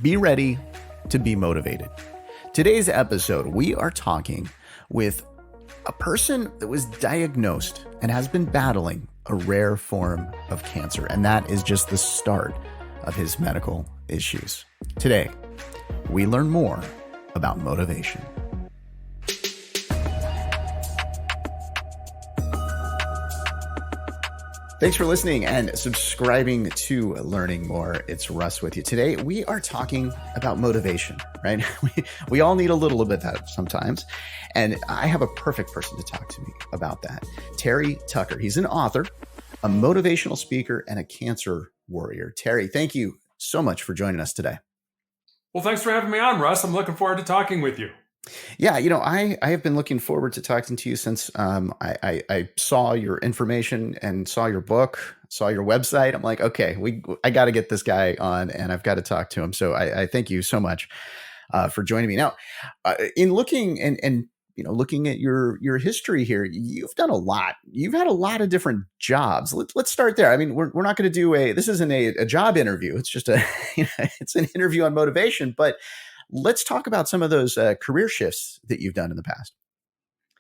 Be ready to be motivated. Today's episode, we are talking with a person that was diagnosed and has been battling a rare form of cancer, and that is just the start of his medical issues. Today, we learn more about motivation. Thanks for listening and subscribing to Learning More. It's Russ with you. Today, we are talking about motivation, right? We all need a little bit of that sometimes. And I have a perfect person to talk to me about that. Terry Tucker. He's an author, a motivational speaker, and a cancer warrior. Terry, thank you so much for joining us today. Well, thanks for having me on, Russ. I'm looking forward to talking with you. Yeah, I have been looking forward to talking to you since I saw your information and saw your book, saw your website. I'm like, okay, I got to get this guy on and I've got to talk to him. So I thank you so much for joining me. Now, in looking and looking at your history here, you've done a lot. You've had a lot of different jobs. Let's start there. I mean, we're not going to do this isn't a job interview. It's just it's an interview on motivation, but let's talk about some of those career shifts that you've done in the past.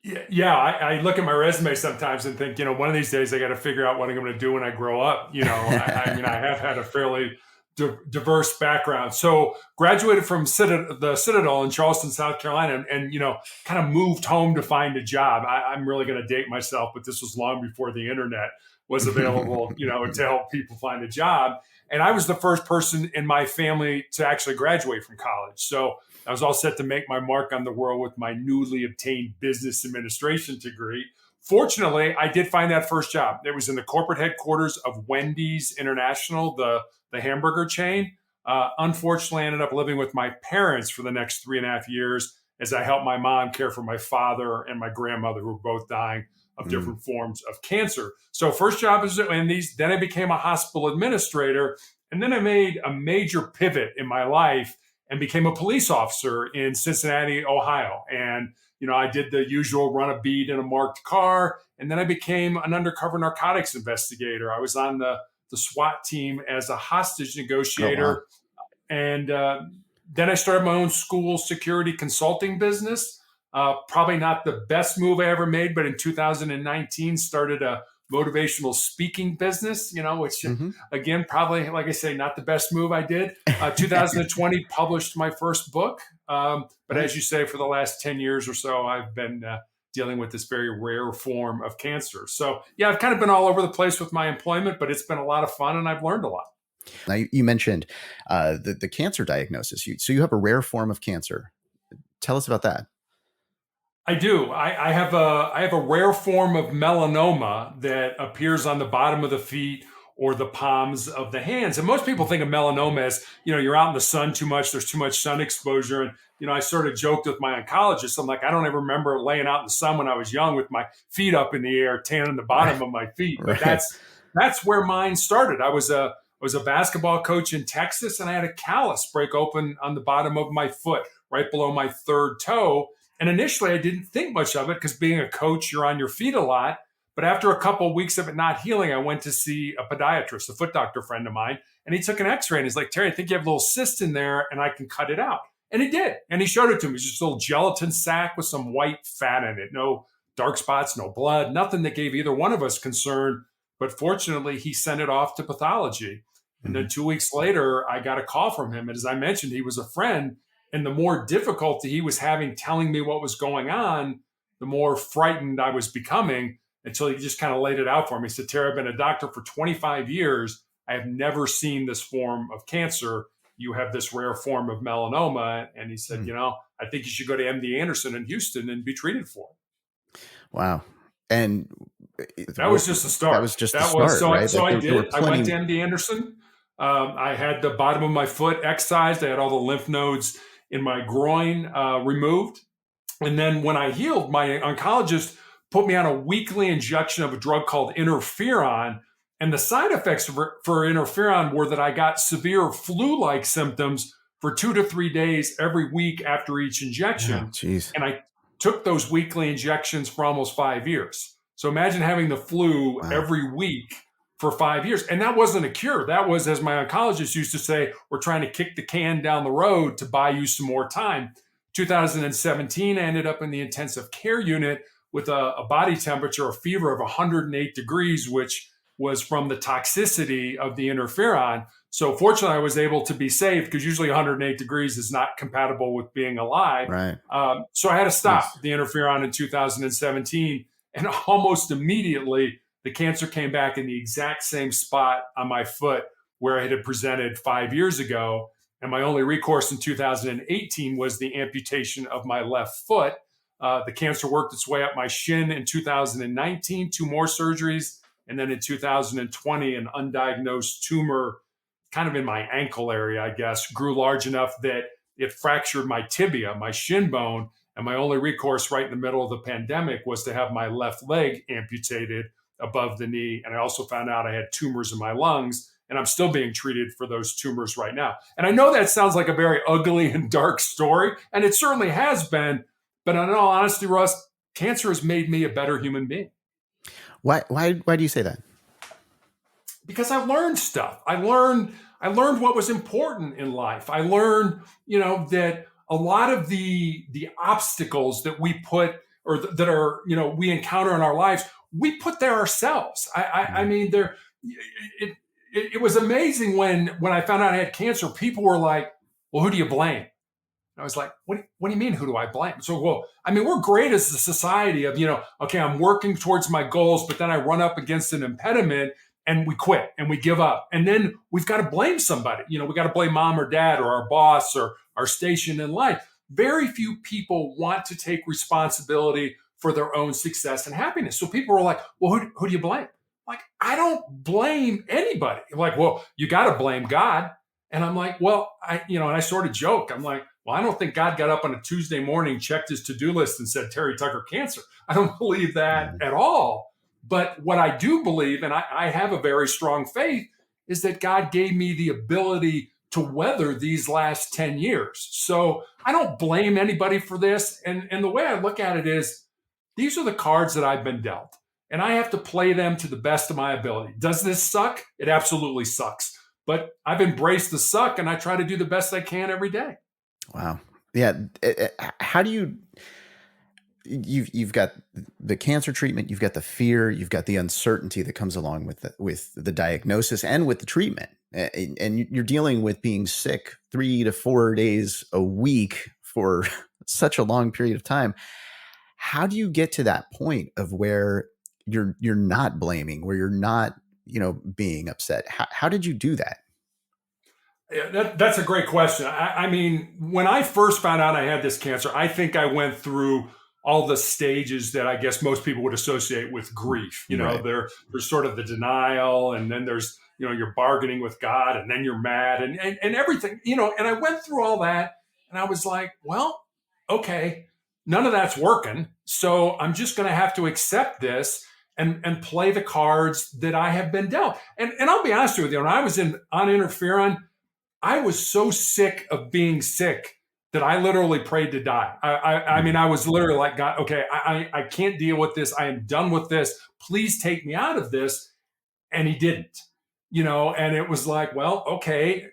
Yeah. I look at my resume sometimes and think, one of these days I got to figure out what I'm going to do when I grow up. I have had a fairly diverse background. So graduated from the Citadel in Charleston, South Carolina, and kind of moved home to find a job. I'm really going to date myself, but this was long before the internet was available, to help people find a job. And I was the first person in my family to actually graduate from college. So I was all set to make my mark on the world with my newly obtained business administration degree. Fortunately, I did find that first job. It was in the corporate headquarters of Wendy's International, the hamburger chain. Unfortunately, I ended up living with my parents for the next 3.5 years as I helped my mom care for my father and my grandmother, who were both dying of different forms of cancer. So first job was at Wendy's, then I became a hospital administrator, and then I made a major pivot in my life and became a police officer in Cincinnati, Ohio. And, I did the usual run a beat in a marked car, and then I became an undercover narcotics investigator. I was on the SWAT team as a hostage negotiator. Oh, wow. And then I started my own school security consulting business. Probably not the best move I ever made, but in 2019 started a motivational speaking business, which again, probably, like I say, not the best move I did. 2020 published my first book. But as you say, for the last 10 years or so, I've been dealing with this very rare form of cancer. So yeah, I've kind of been all over the place with my employment, but it's been a lot of fun and I've learned a lot. Now, you mentioned the cancer diagnosis. So you have a rare form of cancer. Tell us about that. I do. I have a rare form of melanoma that appears on the bottom of the feet or the palms of the hands. And most people think of melanoma as, you're out in the sun too much, there's too much sun exposure. And, I sort of joked with my oncologist. I'm like, I don't ever remember laying out in the sun when I was young with my feet up in the air, tanning the bottom of my feet. But that's where mine started. I was a basketball coach in Texas, and I had a callus break open on the bottom of my foot, right below my third toe. And initially, I didn't think much of it because being a coach, you're on your feet a lot. But after a couple of weeks of it not healing, I went to see a podiatrist, a foot doctor friend of mine, and he took an x-ray and he's like, Terry, I think you have a little cyst in there and I can cut it out. And he did. And he showed it to me. It was just a little gelatin sac with some white fat in it. No dark spots, no blood, nothing that gave either one of us concern. But fortunately, he sent it off to pathology. And then 2 weeks later, I got a call from him. And as I mentioned, he was a friend. And the more difficulty he was having telling me what was going on, the more frightened I was becoming, until he just kind of laid it out for me. He said, Terry, I've been a doctor for 25 years. I have never seen this form of cancer. You have this rare form of melanoma. And he said, I think you should go to MD Anderson in Houston and be treated for it. Wow. And that was just the start. That was just the start, right? So I did. I went to MD Anderson. I had the bottom of my foot excised. I had all the lymph nodes in my groin removed. And then when I healed, my oncologist put me on a weekly injection of a drug called interferon. And the side effects for interferon were that I got severe flu-like symptoms for 2 to 3 days every week after each injection. And I took those weekly injections for almost 5 years. So imagine having the flu every week for 5 years. And that wasn't a cure. That was, as my oncologist used to say, we're trying to kick the can down the road to buy you some more time. 2017, I ended up in the intensive care unit with a body temperature, a fever of 108 degrees, which was from the toxicity of the interferon. So fortunately, I was able to be saved because usually 108 degrees is not compatible with being alive. Right. So I had to stop Yes. the interferon in 2017. And almost immediately, the cancer came back in the exact same spot on my foot where it had presented 5 years ago. And my only recourse in 2018 was the amputation of my left foot. The cancer worked its way up my shin in 2019, two more surgeries. And then in 2020, an undiagnosed tumor kind of in my ankle area, I guess, grew large enough that it fractured my tibia, my shin bone. And my only recourse right in the middle of the pandemic was to have my left leg amputated above the knee. And I also found out I had tumors in my lungs, and I'm still being treated for those tumors right now. And I know that sounds like a very ugly and dark story, and it certainly has been. But in all honesty, Russ, cancer has made me a better human being. Why do you say that? Because I learned stuff. I learned what was important in life. I learned, that a lot of the obstacles that we put or that are, we encounter in our lives, we put there ourselves. I mean, it was amazing when I found out I had cancer. People were like, "Well, who do you blame?" I was like, what do you mean, who do I blame? So, well, I mean, we're great as a society of, okay, I'm working towards my goals, but then I run up against an impediment and we quit and we give up. And then we've got to blame somebody. We got to blame mom or dad or our boss or our station in life. Very few people want to take responsibility for their own success and happiness. So people are like, well, who do you blame? Like, I don't blame anybody. Like, well, you got to blame God. And I'm like, well, and I sort of joke. I'm like, well, I don't think God got up on a Tuesday morning, checked his to-do list and said, Terry Tucker, cancer. I don't believe that at all. But what I do believe, and I have a very strong faith, is that God gave me the ability to weather these last 10 years. So I don't blame anybody for this. And the way I look at it is, these are the cards that I've been dealt, and I have to play them to the best of my ability. Does this suck? It absolutely sucks. But I've embraced the suck, and I try to do the best I can every day. Wow. Yeah. How do you've got the cancer treatment, you've got the fear, you've got the uncertainty that comes along with the diagnosis and with the treatment. And you're dealing with being sick 3 to 4 days a week for such a long period of time. How do you get to that point of where you're not blaming, where you're not, being upset? How did you do that? Yeah, that's a great question. I mean, when I first found out I had this cancer, I think I went through all the stages that I guess most people would associate with grief. Right. There's sort of the denial, and then there's, you're bargaining with God, and then you're mad and everything, and I went through all that, and I was like, well, okay, none of that's working. So I'm just going to have to accept this and play the cards that I have been dealt. And I'll be honest with you, when I was on interferon, I was so sick of being sick that I literally prayed to die. I mean, I was literally like, God, okay, I can't deal with this. I am done with this. Please take me out of this. And he didn't, and it was like, well, okay,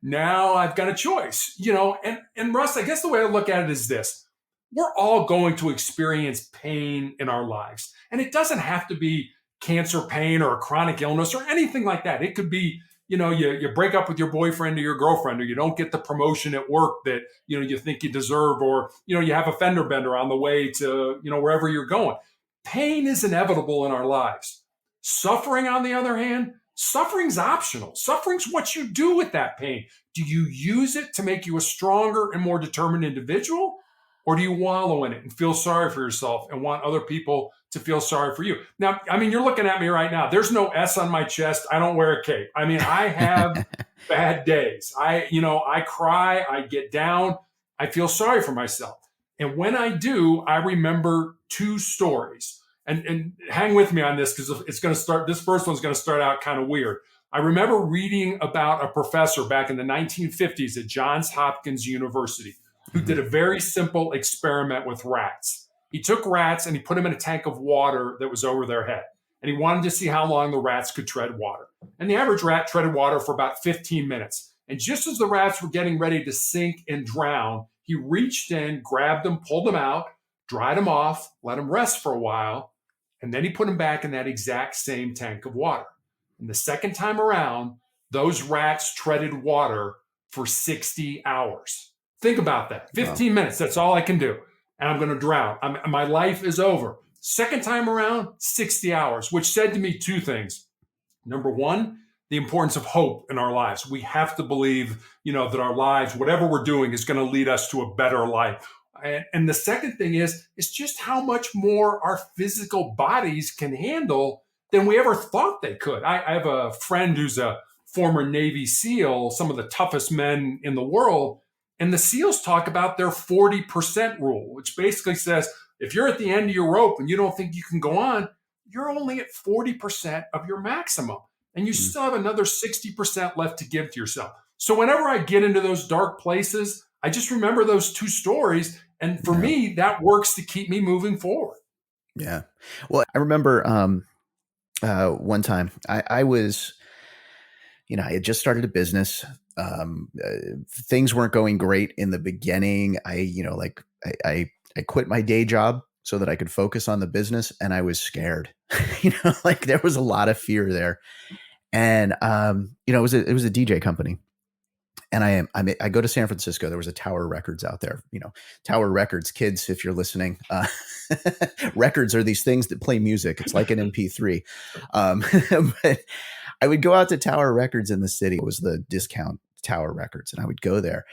now I've got a choice, and Russ, I guess the way I look at it is this: we're all going to experience pain in our lives. And it doesn't have to be cancer pain or a chronic illness or anything like that. It could be, you break up with your boyfriend or your girlfriend, or you don't get the promotion at work that, you think you deserve, or, you have a fender bender on the way to, wherever you're going. Pain is inevitable in our lives. Suffering, on the other hand, suffering's optional. Suffering's what you do with that pain. Do you use it to make you a stronger and more determined individual? Or do you wallow in it and feel sorry for yourself and want other people to feel sorry for you? Now, I mean, you're looking at me right now. There's no S on my chest. I don't wear a cape. I mean, I have bad days. I cry, I get down, I feel sorry for myself. And when I do, I remember two stories. And hang with me on this, because it's going to start, this first one's going to start out kind of weird. I remember reading about a professor back in the 1950s at Johns Hopkins University who did a very simple experiment with rats. He took rats and he put them in a tank of water that was over their head. and he wanted to see how long the rats could tread water. And the average rat treaded water for about 15 minutes. And just as the rats were getting ready to sink and drown, he reached in, grabbed them, pulled them out, dried them off, let them rest for a while, and then he put them back in that exact same tank of water. And the second time around, those rats treaded water for 60 hours. Think about that. 15 minutes, that's all I can do. And I'm going to drown. My life is over. Second time around, 60 hours, which said to me two things. Number one, the importance of hope in our lives. We have to believe, that our lives, whatever we're doing, is going to lead us to a better life. And the second thing is just how much more our physical bodies can handle than we ever thought they could. I have a friend who's a former Navy SEAL, some of the toughest men in the world. And the SEALs talk about their 40% rule, which basically says if you're at the end of your rope and you don't think you can go on, you're only at 40% of your maximum. And you still have another 60% left to give to yourself. So whenever I get into those dark places, I just remember those two stories. And for me, that works to keep me moving forward. Yeah. Well, I remember one time I was, I had just started a business. Things weren't going great in the beginning. I quit my day job so that I could focus on the business, and I was scared. There was a lot of fear there. And it was a DJ company. And I go to San Francisco. There was a Tower Records out there. Tower Records, kids, if you're listening, records are these things that play music. It's like an MP3. But I would go out to Tower Records in the city. It was the discount Tower Records, and I would go there.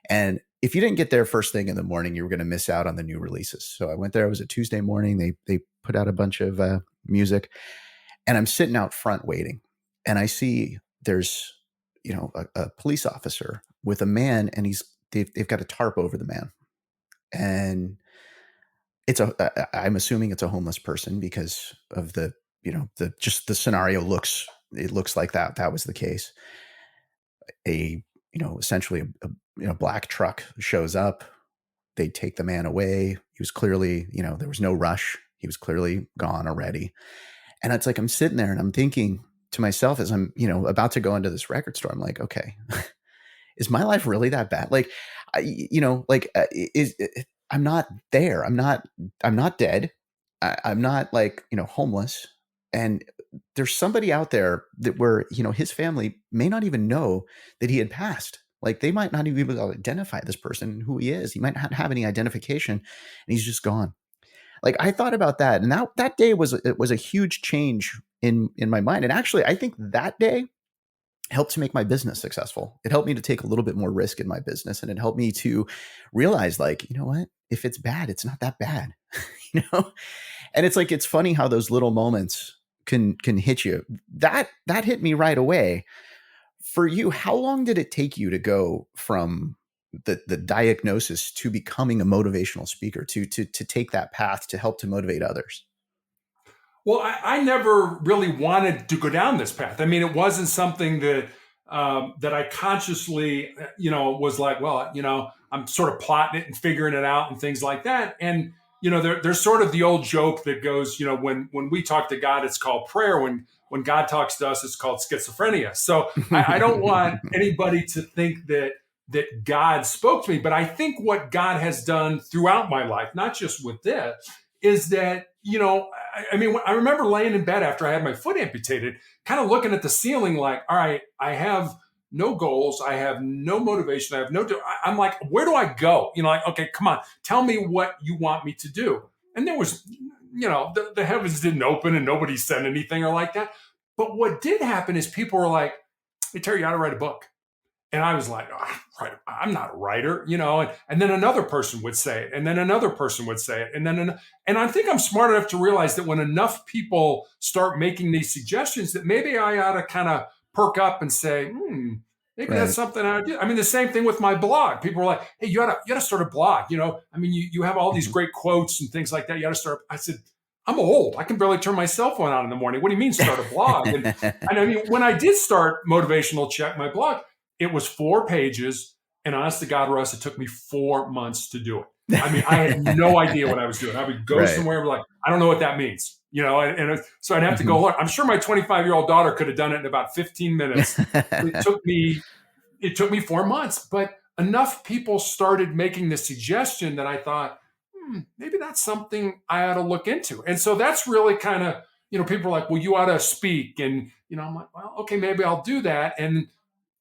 And if you didn't get there first thing in the morning, you were going to miss out on the new releases. So I went there. It was a Tuesday morning. They put out a bunch of music, and I'm sitting out front waiting, and I see there's a police officer with a man, and they've got a tarp over the man, and I'm assuming it's a homeless person because of the scenario looks like that was the case. Essentially a black truck shows up. They take the man away. He was clearly, there was no rush. He was clearly gone already. And it's like, I'm sitting there and I'm thinking to myself as I'm, about to go into this record store, I'm like, okay, is my life really that bad? I'm not there. I'm not dead. I'm not homeless. And there's somebody out there where his family may not even know that he had passed. Like, they might not even be able to identify this person, who he is. He might not have any identification, and he's just gone. Like, I thought about that, and that day was a huge change in my mind. And actually, I think that day helped to make my business successful. It helped me to take a little bit more risk in my business, and it helped me to realize, like, you know what? If it's bad, it's not that bad, And it's like, it's funny how those little moments can hit you. That hit me right away. For you, how long did it take you to go from the diagnosis to becoming a motivational speaker, to take that path to help to motivate others? Well, I never really wanted to go down this path. I mean, it wasn't something that I consciously, was like, well, I'm sort of plotting it and figuring it out and things like that. And there's sort of the old joke that goes, when we talk to God, it's called prayer. When God talks to us, it's called schizophrenia. So I don't want anybody to think that God spoke to me, but I think what God has done throughout my life, not just with this, is that, I remember laying in bed after I had my foot amputated, kind of looking at the ceiling like, all right, I have no goals. I have no motivation. I'm like, where do I go? Okay, come on, tell me what you want me to do. And there was, the heavens didn't open and nobody said anything or like that. But what did happen is people were like, hey, Terry, you ought to write a book. And I was like, I'm not a writer, and then another person would say it, and then another person would say it. And I think I'm smart enough to realize that when enough people start making these suggestions, that maybe I ought to kind of perk up and say, maybe that's something I do. I mean, the same thing with my blog. People were like, hey, you ought to start a blog. You have all these great quotes and things like that. You ought to start. I said, I'm old. I can barely turn my cell phone on in the morning. What do you mean start a blog? And I mean, when I did start Motivational Check, my blog, it was 4 pages. And honest to God, Russ, it took me 4 months to do it. I mean, I had no idea what I was doing. I would go Right. somewhere and be like, I don't know what that means, so I'd have to Hmm. go learn. I'm sure my 25-year-old daughter could have done it in about 15 minutes. But it took me 4 months, but enough people started making the suggestion that I thought, maybe that's something I ought to look into. And so that's really kind of, people are like, well, you ought to speak. And, I'm like, well, okay, maybe I'll do that. And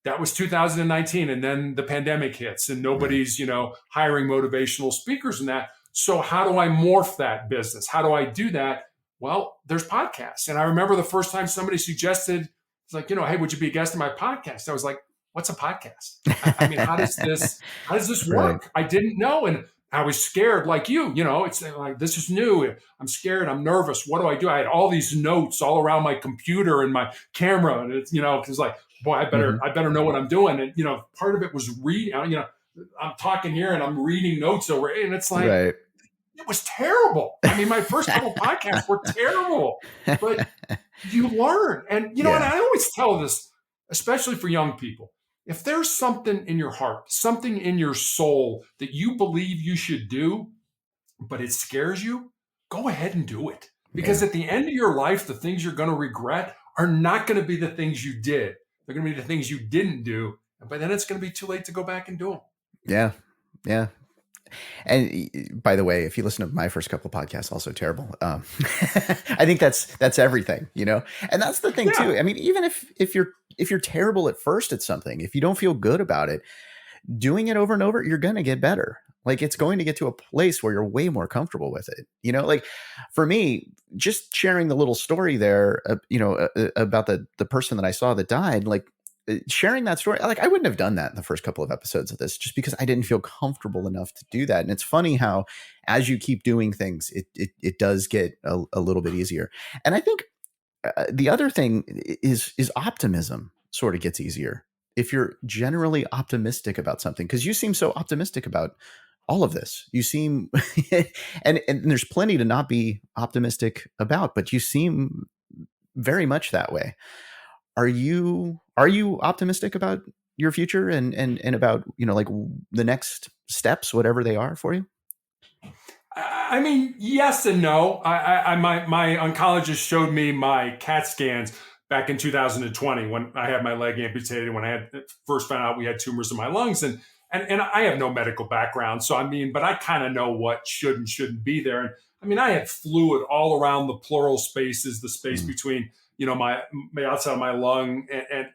that was 2019. And then the pandemic hits and Right. nobody's, hiring motivational speakers and that. So how do I morph that business? How do I do that? Well, there's podcasts. And I remember the first time somebody suggested, it's like, hey, would you be a guest on my podcast? I was like, what's a podcast? I mean, how does this Right. work? I didn't know. And I was scared like it's like, this is new. I'm scared. I'm nervous. What do I do? I had all these notes all around my computer and my camera. And it's, because like, boy, I better, Hmm. I better know what I'm doing. And, part of it was reading, I'm talking here and I'm reading notes over it. And it's like, Right. it was terrible. I mean, my first couple podcasts were terrible, but you learn. And, and Yeah. I always tell this, especially for young people. If there's something in your heart, something in your soul that you believe you should do, but it scares you, go ahead and do it. Yeah. Because at the end of your life, the things you're going to regret are not going to be the things you did. They're going to be the things you didn't do. And by then it's going to be too late to go back and do them. Yeah. Yeah. And by the way, if you listen to my first couple of podcasts, also terrible. I think that's everything, and that's the thing Yeah. too. I mean, even if you're terrible at first at something, if you don't feel good about it, doing it over and over, you're going to get better. Like it's going to get to a place where you're way more comfortable with it. Like for me, just sharing the little story there, about the person that I saw that died, like sharing that story, like I wouldn't have done that in the first couple of episodes of this just because I didn't feel comfortable enough to do that. And it's funny how as you keep doing things, it does get a little bit easier. And I think the other thing is optimism sort of gets easier if you're generally optimistic about something, because you seem so optimistic about all of this. You seem and there's plenty to not be optimistic about, but you seem very much that way. Are you optimistic about your future and about like the next steps, whatever they are for you? I mean, yes and no. My oncologist showed me my CAT scans back in 2020 when I had my leg amputated. When I had first found out we had tumors in my lungs, and I have no medical background, so I mean, but I kind of know what should and shouldn't be there. And I mean, I had fluid all around the pleural spaces, the space Mm. between my outside of my lung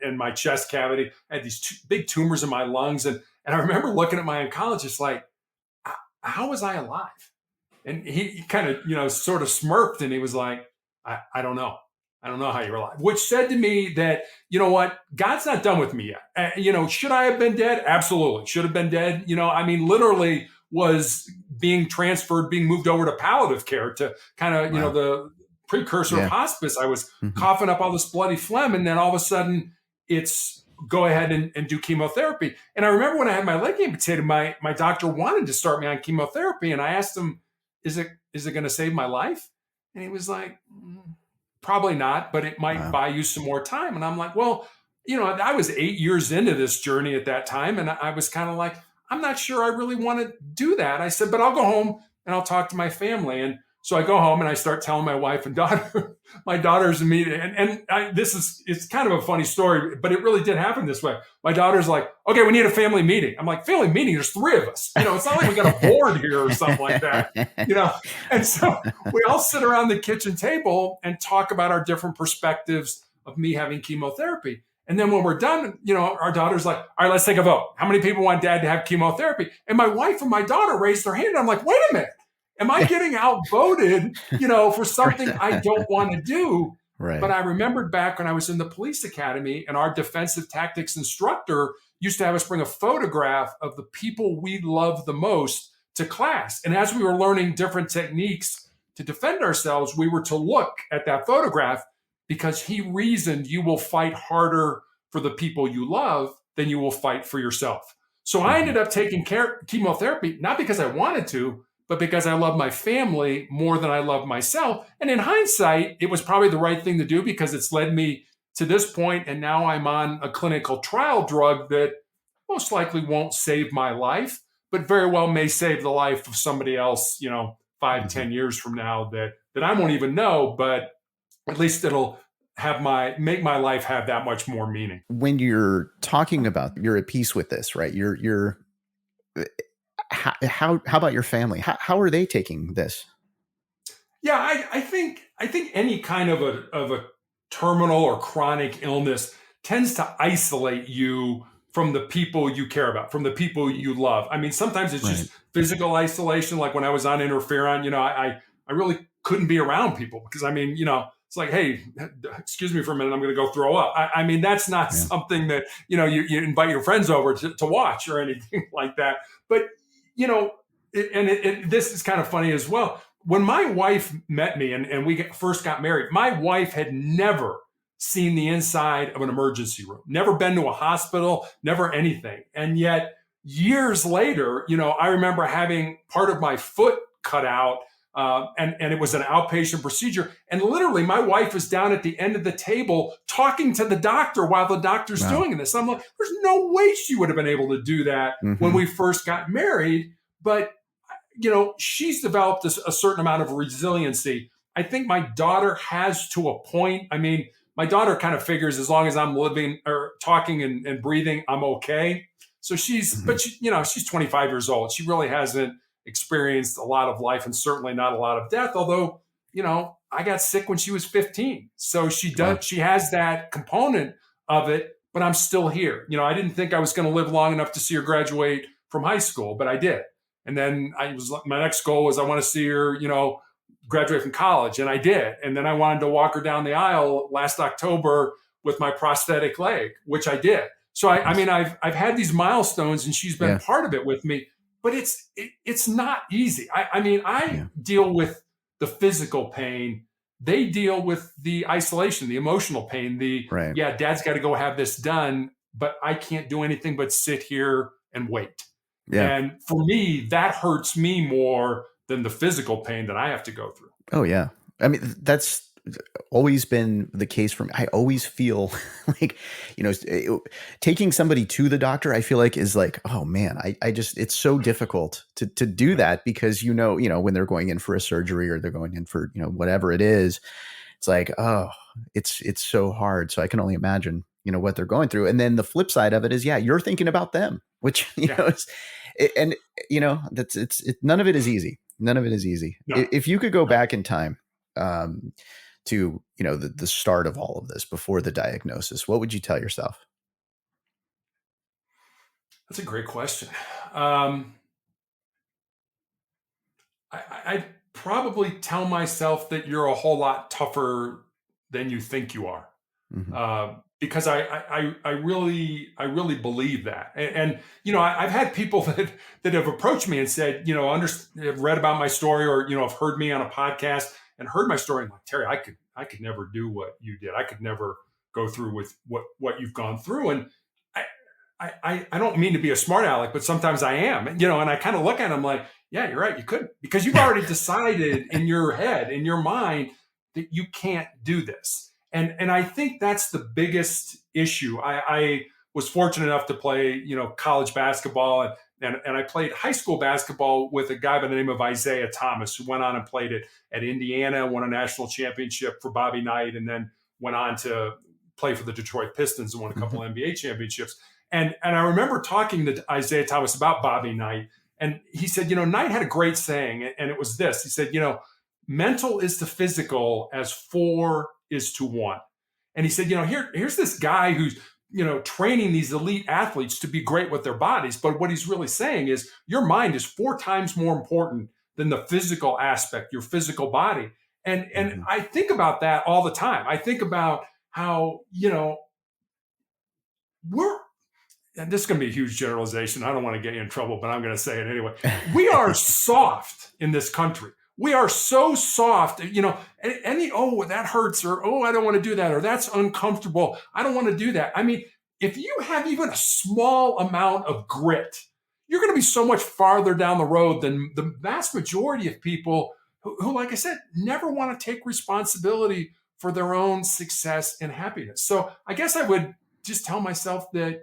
and my chest cavity. I had these big tumors in my lungs, and I remember looking at my oncologist like, how was I alive? And he kind of, sort of smirked and he was like, I don't know. I don't know how you're alive, which said to me that, you know what, God's not done with me yet. Should I have been dead? Absolutely. Should have been dead. I mean, literally was being transferred, being moved over to palliative care to kind of, Wow. the precursor of Yeah. hospice. I was Hmm. coughing up all this bloody phlegm. And then all of a sudden it's go ahead and do chemotherapy. And I remember when I had my leg amputated, my doctor wanted to start me on chemotherapy. And I asked him, is it going to save my life? And he was like, probably not, but it might Wow. buy you some more time. And I'm like, well, I was 8 years into this journey at that time. And I was kind of like, I'm not sure I really want to do that. I said, but I'll go home and I'll talk to my family. And so I go home and I start telling my wife and daughter, my daughters and me, it's kind of a funny story, but it really did happen this way. My daughter's like, okay, we need a family meeting. I'm like, family meeting? There's three of us. It's not like we got a board here or something like that, you know? And so we all sit around the kitchen table and talk about our different perspectives of me having chemotherapy. And then when we're done, our daughter's like, all right, let's take a vote. How many people want dad to have chemotherapy? And my wife and my daughter raised their hand. I'm like, wait a minute. Am I getting outvoted, for something I don't want to do? But Right. I remembered back when I was in the police academy and our defensive tactics instructor used to have us bring a photograph of the people we love the most to class. And as we were learning different techniques to defend ourselves, we were to look at that photograph because he reasoned you will fight harder for the people you love than you will fight for yourself. So I Hmm. ended up taking chemotherapy, not because I wanted to, but because I love my family more than I love myself. And in hindsight, it was probably the right thing to do because it's led me to this point, and now I'm on a clinical trial drug that most likely won't save my life, but very well may save the life of somebody else, 5, Mhm. 10 years from now that I won't even know, but at least it'll make my life have that much more meaning. When you're talking about you're at peace with this, right? Uh, how about your family? How are they taking this? Yeah, I think any kind of a terminal or chronic illness tends to isolate you from the people you care about, from the people you love. I mean, sometimes it's Right. just physical isolation. Like when I was on interferon, I really couldn't be around people because I mean, it's like, hey, excuse me for a minute, I'm going to go throw up. I mean, that's not Yeah. something that you invite your friends over to watch or anything like that. But you know, this is kind of funny as well when my wife met me and we first got married, my wife had never seen the inside of an emergency room, never been to a hospital, never anything. And yet, years later, I remember having part of my foot cut out. And it was an outpatient procedure. And literally, my wife was down at the end of the table talking to the doctor while the doctor's Wow. doing this. I'm like, there's no way she would have been able to do that when Mhm. we first got married. But she's developed a certain amount of resiliency. I think my daughter has to a point. I mean, my daughter kind of figures as long as I'm living or talking and breathing, I'm okay. So Mhm. she's 25 years old. She really hasn't experienced a lot of life and certainly not a lot of death. Although, I got sick when she was 15. So Wow. she has that component of it, but I'm still here. I didn't think I was going to live long enough to see her graduate from high school, but I did. And then my next goal was I want to see her, graduate from college, and I did. And then I wanted to walk her down the aisle last October with my prosthetic leg, which I did. So I Nice. mean, I've had these milestones, and she's been Yeah. part of it with me. But it's not easy. I mean, I Yeah. deal with the physical pain. They deal with the isolation, the emotional pain. Right. Yeah, Dad's got to go have this done, but I can't do anything but sit here and wait. Yeah. And for me, that hurts me more than the physical pain that I have to go through. Oh, yeah. I mean, that's always been the case for me. I always feel like, taking somebody to the doctor, I feel like is like, oh man, I just, it's so difficult to do that because, when they're going in for a surgery or they're going in for, whatever it is, it's like, oh, it's so hard. So I can only imagine, what they're going through. And then the flip side of it is, yeah, you're thinking about them, which, Yeah. and that's none of it is easy. None of it is easy. No, If you could go no. back in time, to the start of all of this before the diagnosis, what would you tell yourself? That's a great question. Um, I'd probably tell myself that you're a whole lot tougher than you think you are. Hmm. Because I really believe that, and I've had people that have approached me and said, have read about my story or have heard me on a podcast and heard my story and like Terry, I could never do what you did. I could never go through with what you've gone through, and I I don't mean to be a smart aleck, but sometimes I am, and I kind of look at them like, yeah, you're right, you couldn't because you've already decided in your head, in your mind, that you can't do this and I think that's the biggest issue. I was fortunate enough to play, college basketball and I played high school basketball with a guy by the name of Isaiah Thomas, who went on and played at Indiana, won a national championship for Bobby Knight, and then went on to play for the Detroit Pistons and won a couple Hmm. NBA championships. And I remember talking to Isaiah Thomas about Bobby Knight, and he said, Knight had a great saying, and it was this. He said, mental is to physical as four is to one. And he said, here's this guy who's, training these elite athletes to be great with their bodies. But what he's really saying is your mind is four times more important than the physical aspect, your physical body. And Hmm. I think about that all the time. I think about how, we're and this is going to be a huge generalization. I don't want to get you in trouble, but I'm going to say it anyway. We are soft in this country. We are so soft, oh, that hurts, or oh, I don't want to do that, or that's uncomfortable. I don't want to do that. I mean, if you have even a small amount of grit, you're going to be so much farther down the road than the vast majority of people who, like I said, never want to take responsibility for their own success and happiness. So I guess I would just tell myself that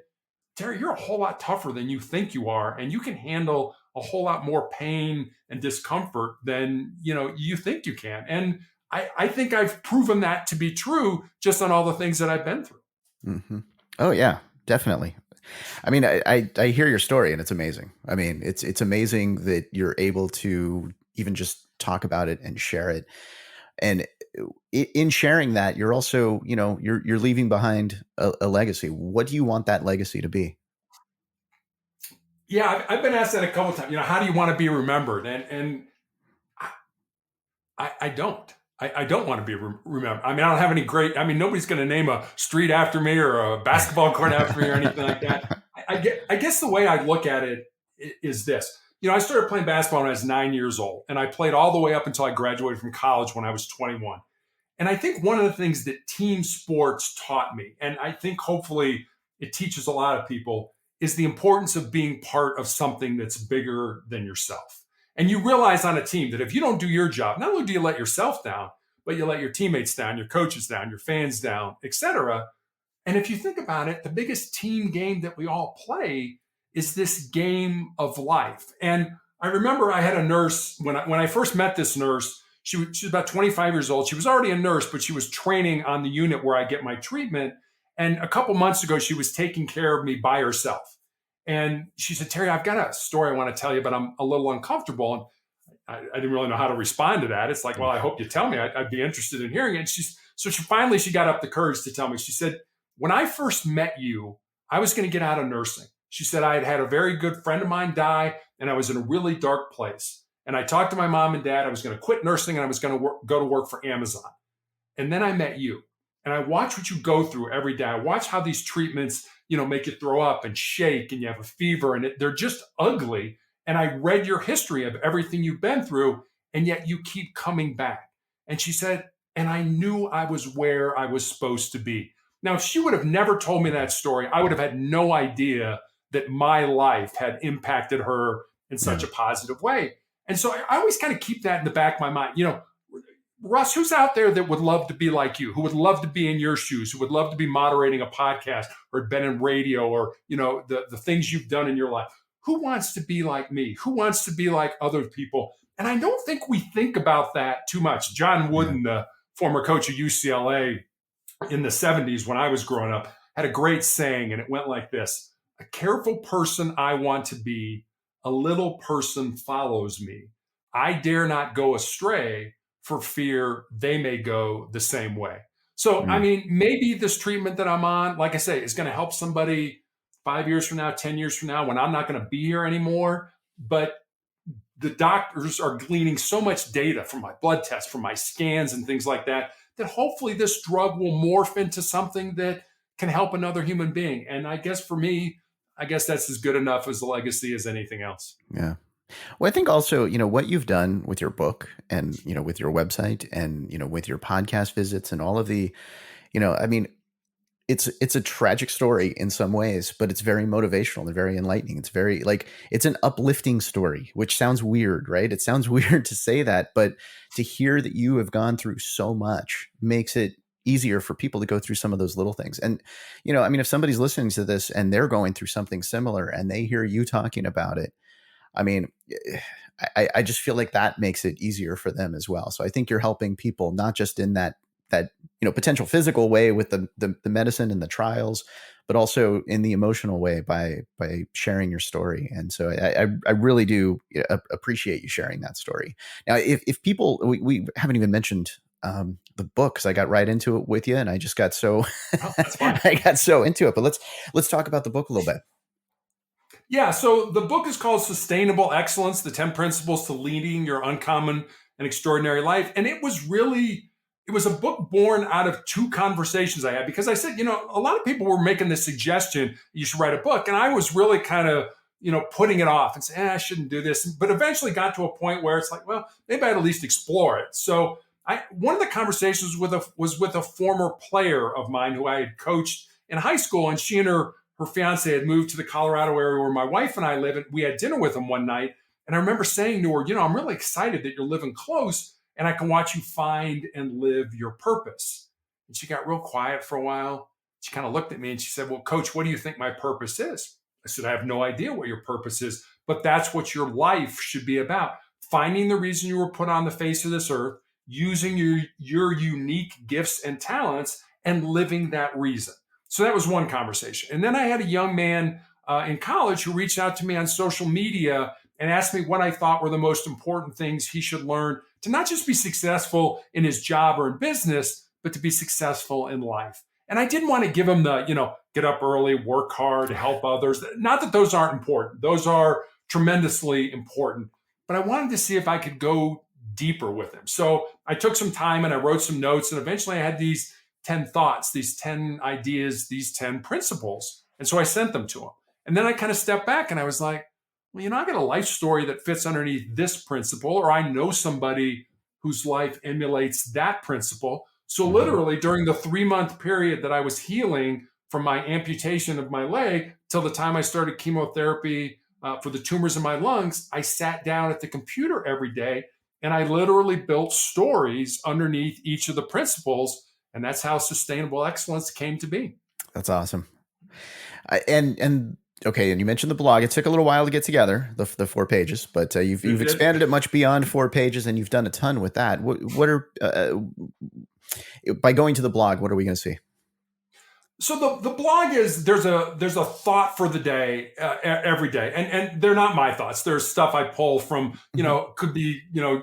Terry, you're a whole lot tougher than you think you are, and you can handle a whole lot more pain and discomfort than you think you can. And I think I've proven that to be true just on all the things that I've been through. Hmm. Oh yeah, definitely. I mean, I hear your story and it's amazing. I mean, it's amazing that you're able to even just talk about it and share it. And in sharing that, you're also, you're leaving behind a legacy. What do you want that legacy to be? Yeah, I've been asked that a couple of times. How do you want to be remembered? And I don't. I don't want to be remembered. I mean, I don't have any great. I mean, nobody's going to name a street after me or a basketball court after me or anything like that. I guess the way I look at it is this. I started playing basketball when I was 9 years old, and I played all the way up until I graduated from college when I was 21. And I think one of the things that team sports taught me, and I think hopefully it teaches a lot of people, is the importance of being part of something that's bigger than yourself. And you realize on a team that if you don't do your job, not only do you let yourself down, but you let your teammates down, your coaches down, your fans down, etc. And if you think about it, the biggest team game that we all play is this game of life. And I remember I had a nurse when I first met this nurse. She was about 25 years old. She was already a nurse, but she was training on the unit where I get my treatment. And a couple months ago, she was taking care of me by herself. And she said, Terry, I've got a story I want to tell you, but I'm a little uncomfortable. And I didn't really know how to respond to that. It's like, well, I hope you tell me. I'd be interested in hearing it. So she got up the courage to tell me. She said, when I first met you, I was going to get out of nursing. She said, I had a very good friend of mine die, and I was in a really dark place. And I talked to my mom and dad. I was going to quit nursing, and I was going to go to work for Amazon. And then I met you, and I watch what you go through every day. I watch how these treatments, make you throw up and shake, and you have a fever, and they're just ugly. And I read your history of everything you've been through, and yet you keep coming back. And she said, and I knew I was where I was supposed to be. Now, if she would have never told me that story, I would have had no idea that my life had impacted her in such Yeah. a positive way. And so I always kind of keep that in the back of my mind. Russ, who's out there that would love to be like you, who would love to be in your shoes, who would love to be moderating a podcast or been in radio or, the things you've done in your life? Who wants to be like me? Who wants to be like other people? And I don't think we think about that too much. John Yeah. Wooden, the former coach of UCLA in the 70s when I was growing up, had a great saying, and it went like this: a careful person I want to be, a little person follows me. I dare not go astray for fear they may go the same way. So, I Mm. mean, maybe this treatment that I'm on, like I say, is going to help somebody 5 years from now, 10 years from now when I'm not going to be here anymore. But the doctors are gleaning so much data from my blood tests, from my scans and things like that, that hopefully this drug will morph into something that can help another human being. And I guess for me, I guess that's as good enough as a legacy as anything else. Yeah. Well, I think also, what you've done with your book and, with your website and, with your podcast visits and all of I mean, it's a tragic story in some ways, but it's very motivational and very enlightening. It's very it's an uplifting story, which sounds weird, right? It sounds weird to say that, but to hear that you have gone through so much makes it easier for people to go through some of those little things. And, I mean, if somebody's listening to this and they're going through something similar and they hear you talking about it, I mean, I just feel like that makes it easier for them as well. So I think you're helping people not just in that potential physical way with the medicine and the trials, but also in the emotional way by sharing your story. And so I really do appreciate you sharing that story. Now, if people, we haven't even mentioned the book, because I got right into it with you, and I just got so Oh, that's fine. I got so into it. But let's talk about the book a little bit. Yeah, so the book is called Sustainable Excellence: The 10 Principles to Leading Your Uncommon and Extraordinary Life. And it was a book born out of two conversations I had, because I said, a lot of people were making the suggestion you should write a book. And I was really kind of, putting it off and saying, I shouldn't do this. But eventually got to a point where it's like, well, maybe I'd at least explore it. So one of the conversations was with a former player of mine who I had coached in high school, and she and her fiance had moved to the Colorado area where my wife and I live. And we had dinner with them one night. And I remember saying to her, I'm really excited that you're living close and I can watch you find and live your purpose. And she got real quiet for a while. she kind of looked at me and she said, well, Coach, what do you think my purpose is? I said, I have no idea what your purpose is, but that's what your life should be about. Finding the reason you were put on the face of this earth, using your unique gifts and talents, and living that reason. So that was one conversation. And then I had a young man in college who reached out to me on social media and asked me what I thought were the most important things he should learn to not just be successful in his job or in business, but to be successful in life. And I didn't want to give him the, get up early, work hard, help others. Not that those aren't important. Those are tremendously important. But I wanted to see if I could go deeper with him. So I took some time and I wrote some notes, and eventually I had these 10 thoughts, these 10 ideas, these 10 principles. And so I sent them to him. And then I kind of stepped back and I was like, well, I got a life story that fits underneath this principle, or I know somebody whose life emulates that principle. So literally during the 3-month period that I was healing from my amputation of my leg till the time I started chemotherapy for the tumors in my lungs, I sat down at the computer every day and I literally built stories underneath each of the principles. And that's how sustainable excellence came to be. That's awesome. Okay, and you mentioned the blog. It took a little while to get together, the 4 pages, but you've expanded it much beyond 4 pages, and you've done a ton with that. What are by going to the blog, what are we going to see? So the blog is there's a thought for the day every day, and they're not my thoughts. There's stuff I pull from could be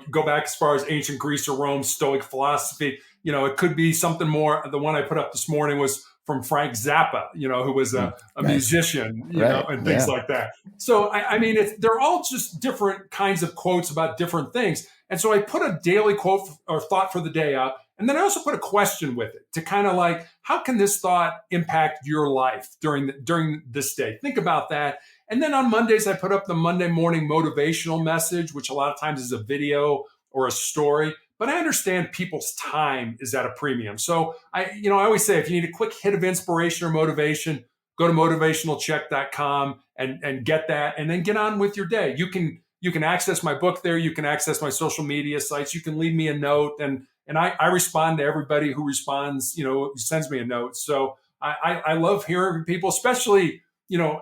go back as far as ancient Greece or Rome, Stoic philosophy. It could be something more. The one I put up this morning was from Frank Zappa, who was a musician, and things like that. So I mean, they're all just different kinds of quotes about different things. And so I put a daily quote or thought for the day up. And then I also put a question with it to kind of like, how can this thought impact your life during this day? Think about that. And then on Mondays, I put up the Monday morning motivational message, which a lot of times is a video or a story. But I understand people's time is at a premium. So I always say, if you need a quick hit of inspiration or motivation, go to motivationalcheck.com and get that, and then get on with your day. You can access my book there. You can access my social media sites. You can leave me a note, and I respond to everybody who responds, who sends me a note. So I love hearing from people, especially,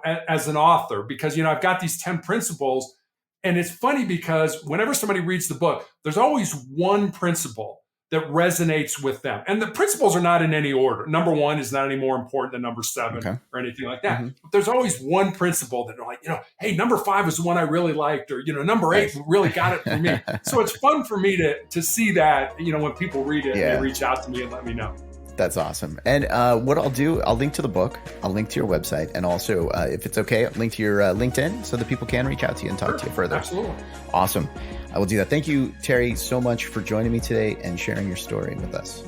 as an author, because, I've got these 10 principles. And it's funny because whenever somebody reads the book, there's always one principle that resonates with them. And the principles are not in any order. Number 1 is not any more important than number 7 or anything like that. But there's always one principle that they're like, hey, number 5 is the one I really liked, or, number 8 really got it for me. So it's fun for me to see that, when people read it, they reach out to me and let me know. That's awesome. And what I'll do, I'll link to the book, I'll link to your website, and also, if it's okay, I'll link to your LinkedIn so that people can reach out to you and talk to you further. Absolutely. Awesome. I will do that. Thank you, Terry, so much for joining me today and sharing your story with us.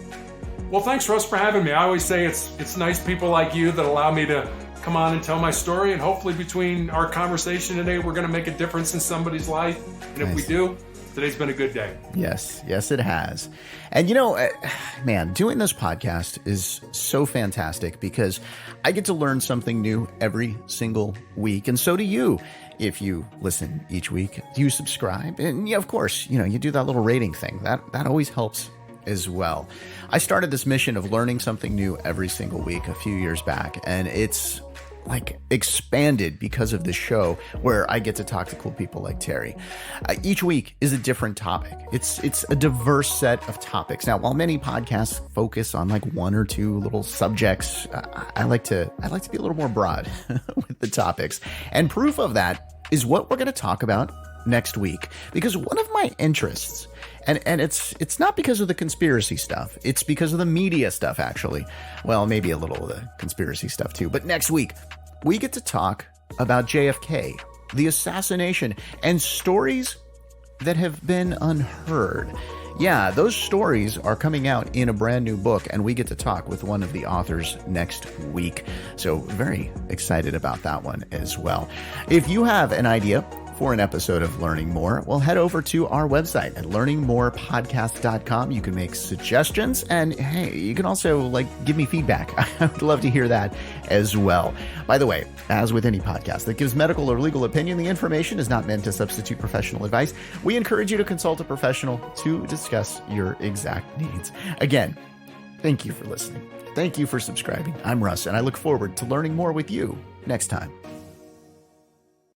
Well, thanks, Russ, for having me. I always say it's nice people like you that allow me to come on and tell my story. And hopefully between our conversation today, we're going to make a difference in somebody's life. And if we do, today's been a good day. Yes, it has. And man, doing this podcast is so fantastic because I get to learn something new every single week. And so do you. If you listen each week, you subscribe, and of course, you do that little rating thing. That always helps as well. I started this mission of learning something new every single week a few years back, and it's like expanded because of this show where I get to talk to cool people like Terry. Each week is a different topic. It's a diverse set of topics. Now, while many podcasts focus on like 1 or 2 little subjects, I like to be a little more broad with the topics. And proof of that is what we're going to talk about next week, because one of my interests, and it's not because of the conspiracy stuff, it's because of the media stuff, actually. Well, maybe a little of the conspiracy stuff too. But next week, we get to talk about JFK, the assassination, and stories that have been unheard. Yeah, those stories are coming out in a brand new book, and we get to talk with one of the authors next week. So very excited about that one as well. If you have an idea for an episode of Learning More, well, head over to our website at learningmorepodcast.com. You can make suggestions, and hey, you can also give me feedback. I would love to hear that as well. By the way, as with any podcast that gives medical or legal opinion, the information is not meant to substitute professional advice. We encourage you to consult a professional to discuss your exact needs. Again, thank you for listening. Thank you for subscribing. I'm Russ, and I look forward to learning more with you next time.